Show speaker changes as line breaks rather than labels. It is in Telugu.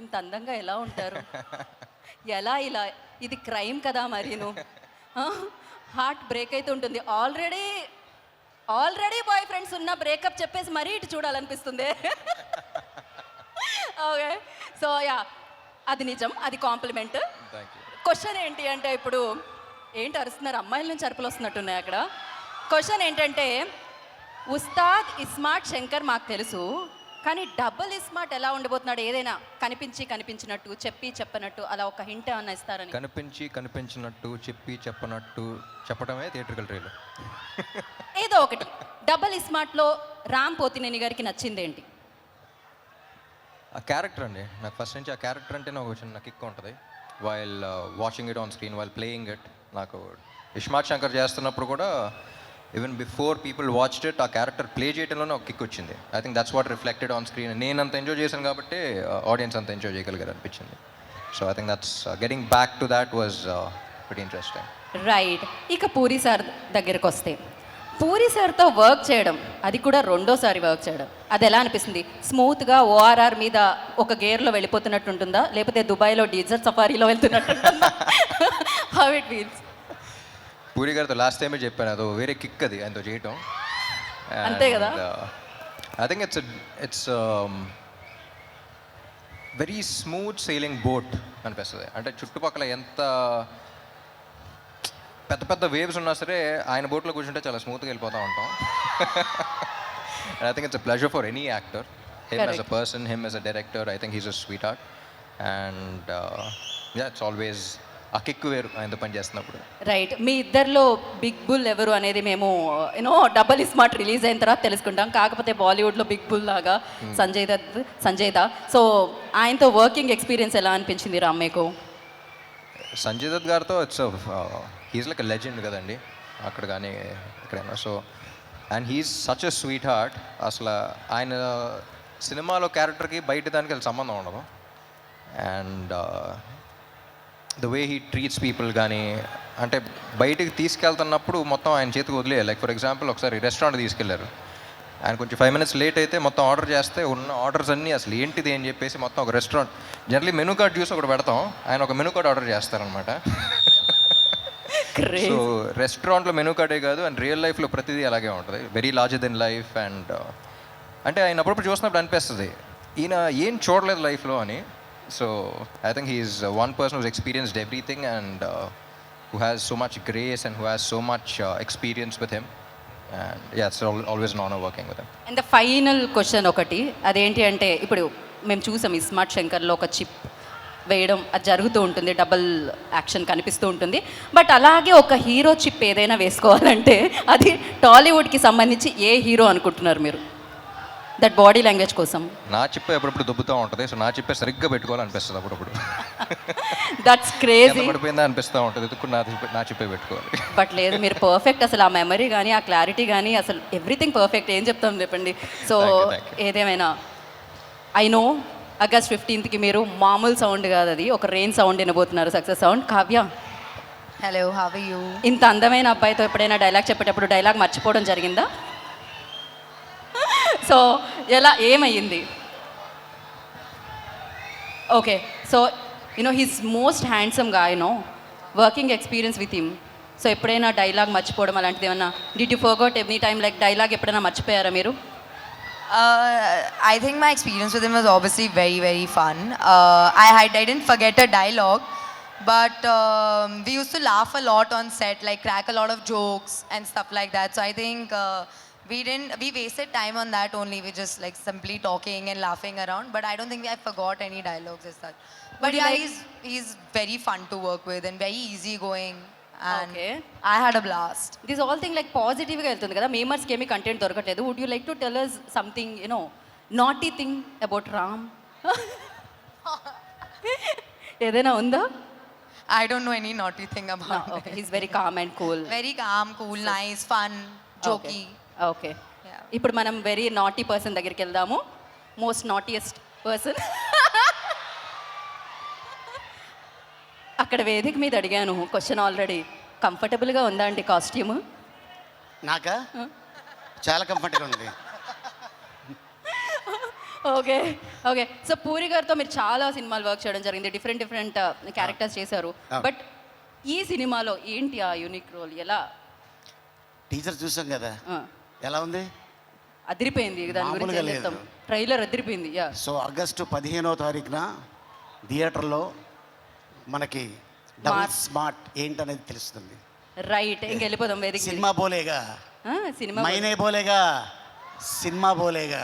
ఇంత అందంగా ఎలా ఉంటారు? ఎలా ఇలా? ఇది క్రైమ్ కదా మరీను. హార్ట్ బ్రేక్ అయితే ఉంటుంది. ఆల్రెడీ బాయ్ ఫ్రెండ్స్ ఉన్న బ్రేకప్ చెప్పేసి మరీ ఇటు చూడాలనిపిస్తుంది. ఓకే. సో యా, అది నిజం, అది కాంప్లిమెంట్. క్వశ్చన్ ఏంటి అంటే, ఇప్పుడు ఏంటి అరుస్తున్నారు? అమ్మాయిల నుంచి అరుపులు వస్తున్నట్టున్నాయి అక్కడ. క్వశ్చన్ ఏంటంటే, ఉస్తాద్ ఇస్మార్ట్ శంకర్ మాకు తెలుసు, కానీ డబుల్ ఇస్మార్ట్ ఎలా ఉండబోతున్నాడు? ఏదైనా కనిపించినట్టు చెప్పనట్టు అలా ఒక హింట్ ఏమన్నా ఇస్తారని.
కనిపించినట్టు చెప్పడమే థియేట్రికల్ ట్రైలర్.
ఏదో ఒకటి. డబుల్ ఇస్మార్ట్లో రామ్ పోతినేని గారికి నచ్చింది ఏంటి?
ఆ క్యారెక్టర్ అండి. నాకు ఫస్ట్ నుంచి ఆ క్యారెక్టర్ అంటే నాకు చిన్న కిక్ ఉంటుంది. While watching it on screen, while playing it. నాకు ఇస్మార్ట్ శంకర్ చేస్తున్నప్పుడు కూడా even before people watched it, ఆ క్యారెక్టర్ ప్లే చేయడంలోనే ఒక కిక్ వచ్చింది. I think that's what reflected on screen. నేను అంత ఎంజాయ్ చేశాను కాబట్టి ఆడియన్స్ అంత ఎంజాయ్ చేయగలిగారు అనిపించింది. So I think that's getting back to that was very interesting.
Right. ఇక పూరి సార్ దగ్గరికి వస్తే, పూరి సార్తో వర్క్ చేయడం, అది కూడా రెండోసారి వర్క్ చేయడం, అది ఎలా అనిపిస్తుంది? స్మూత్గా ఓఆర్ఆర్ మీద ఒక గేర్లో వెళ్ళిపోతున్నట్టు ఉంటుందా, లేకపోతే దుబాయ్లో డీజర్ సఫారీలో వెళ్తున్నట్టు ఉంటుందా? How it feels?
పూరి గారితో లాస్ట్ టైమే చెప్పాను, అదో వేరే కిక్ అది ఆయనతో చేయటం.
అంతే కదా.
I think it's very smooth sailing boat అనిపిస్తుంది. అంటే చుట్టుపక్కల ఎంత పెద్ద పెద్ద వేవ్స్ ఉన్నా సరే ఆయన బోట్లో కూర్చుంటే చాలా స్మూత్గా వెళ్ళిపోతూ ఉంటాం. I think it's a pleasure for any actor, him as a person, him as a director. I think he's a sweet heart and it's always ఆ కిక్ వేరు ఆయనతో పని చేస్తున్నప్పుడు.
రైట్. మీ ఇద్దరిలో బిగ్ బుల్ ఎవరు అనేది మేము డబల్ ఇస్మార్ట్ రిలీజ్ అయిన తర్వాత తెలుసుకుంటాం. కాకపోతే బాలీవుడ్లో బిగ్ బుల్ లాగా సంజయ్ దా. సో ఆయనతో వర్కింగ్ ఎక్స్పీరియన్స్ ఎలా అనిపించింది రామ్ మీకు?
సంజయ్ దత్ గారితో it's he's like a legend కదండి, అక్కడ కానీ ఎక్కడైనా. So and he's such a sweet heart. అసలు ఆయన సినిమాలో క్యారెక్టర్కి బయట దానికి అసలు సంబంధం ఉండదు. And the way he treats people కానీ, అంటే బయటికి తీసుకెళ్తున్నప్పుడు మొత్తం ఆయన చేతికి వదిలేయాలి. లైక్ ఫర్ ఎగ్జాంపుల్ ఒకసారి రెస్టారెంట్ తీసుకెళ్లారు. ఆయన కొంచెం 5 minutes లేట్ అయితే మొత్తం ఆర్డర్ చేస్తే ఉన్న ఆర్డర్స్ అన్నీ అసలు ఏంటిది అని చెప్పేసి మొత్తం ఒక రెస్టారెంట్ జనరలీ మెనూ కార్డ్ చూసి ఒకటి పెడతాం, ఆయన ఒక మెనూ కార్డ్ ఆర్డర్ చేస్తారనమాట. సో రెస్టారెంట్లో మెనూ కార్డే కాదు, అండ్ రియల్ లైఫ్లో ప్రతిదీ అలాగే ఉంటుంది, very larger than life. And అంటే ఆయన అప్పుడప్పుడు చూసినప్పుడు అనిపిస్తుంది ఈయన ఏం చూడలేదు లైఫ్లో అని. So I think he is one person who's experienced everything and who has so much grace and who has so much experience with him. And yeah, it's always an honor working with him.
And the final question ఒకటి, అదేంటి అంటే, ఇప్పుడు మేము చూసాం ఇస్మార్ట్ శంకర్లో ఒక చిప్ వేయడం అది జరుగుతూ ఉంటుంది, డబుల్ యాక్షన్ కనిపిస్తూ ఉంటుంది. బట్ అలాగే ఒక హీరో చిప్ ఏదైనా వేసుకోవాలంటే అది టాలీవుడ్కి సంబంధించి ఏ హీరో అనుకుంటున్నారు మీరు? దట్ బాడీ లాంగ్వేజ్ కోసం.
నా చిప్పే ఎప్పుడప్పుడు దుబ్బుతూ ఉంటుంది. సో నా చిప్పే సరిగ్గా పెట్టుకోవాలనిపిస్తుంది అప్పుడప్పుడు.
That's crazy.
పడిపోయిందా అనిపిస్తూ ఉంటుంది, ఎదుర్కొని నా చిప్పే పెట్టుకోవాలి.
బట్ లేదు, మీరు పర్ఫెక్ట్. అసలు ఆ మెమరీ కానీ ఆ క్లారిటీ కానీ అసలు ఎవ్రీథింగ్ పర్ఫెక్ట్. ఏం చెప్తాం చెప్పండి. సో ఏదేమైనా ఐ నో August 15th మీరు మామూలు సౌండ్ కాదు, అది ఒక రెయిన్ సౌండ్ వినబోతున్నారు, success sound. Kavya,
hello, how are you?
ఇంత అందమైన అబ్బాయితో ఎప్పుడైనా డైలాగ్ చెప్పేటప్పుడు డైలాగ్ మర్చిపోవడం జరిగిందా? సో ఏమయ్యింది? Okay. So he's most handsome గా, working experience with him. So ఎప్పుడైనా డైలాగ్ మర్చిపోవడం అలాంటిది ఏమన్నా, did you forgot any time like dialogue ఎప్పుడైనా మర్చిపోయారా మీరు?
I think my experience with him was obviously very, very fun. I didn't forget a dialogue, but we used to laugh a lot on set, like crack a lot of jokes and stuff like that. So I think we wasted time on that only. We just like simply talking and laughing around, but I don't think I forgot any dialogues as such. But yeah, he's very fun to work with and very easygoing. And
okay,
I had a blast.
This all thing like positive గా వెళ్తుంది కదా, మేమర్స్కి ఏమీ కంటెంట్ దొరకట్లేదు. Would you like to tell us something naughty thing about Ram? ఏదైనా ఉందా?
I don't know any naughty thing about him.
Okay, he's very calm and cool.
Very calm, cool, nice, fun, jokey.
Okay. ఇప్పుడు మనం వెరీ నాటీ పర్సన్ దగ్గరికి వెళ్దాము. Most naughtiest person. అక్కడ వేదిక మీద అడిగాను క్వశ్చన్ ఆల్రెడీ. కంఫర్టబుల్గా ఉందా అండి కాస్ట్యూమ్?
నాకా చాలా కంఫర్ట్గా ఉంది.
ఓకే ఓకే సో పూరి గారితో మీరు చాలా సినిమాలు వర్క్ చేయడం జరిగింది, డిఫరెంట్ క్యారెక్టర్స్ చేశారు. బట్ ఈ సినిమాలో ఏంటి ఆ యూనిక్ రోల్? ఎలా?
టీచర్ చూసాం కదా, ఎలా ఉంది?
అదిరిపోయింది, దాని గురించి ఏం చెప్తాం? ట్రైలర్ అదిరిపోయింది. యా.
సో ఆగస్టు 15వ తారీఖున థియేటర్లో మనకి డబుల్ స్మార్ట్ ఏంటనేది తెలుస్తుంది.
రైట్, ఇంక వెళ్ళిపోదాం వేదిక.
సినిమా బోలేగా,
సినిమా
మైనే బోలేగా, సినిమా బోలేగా.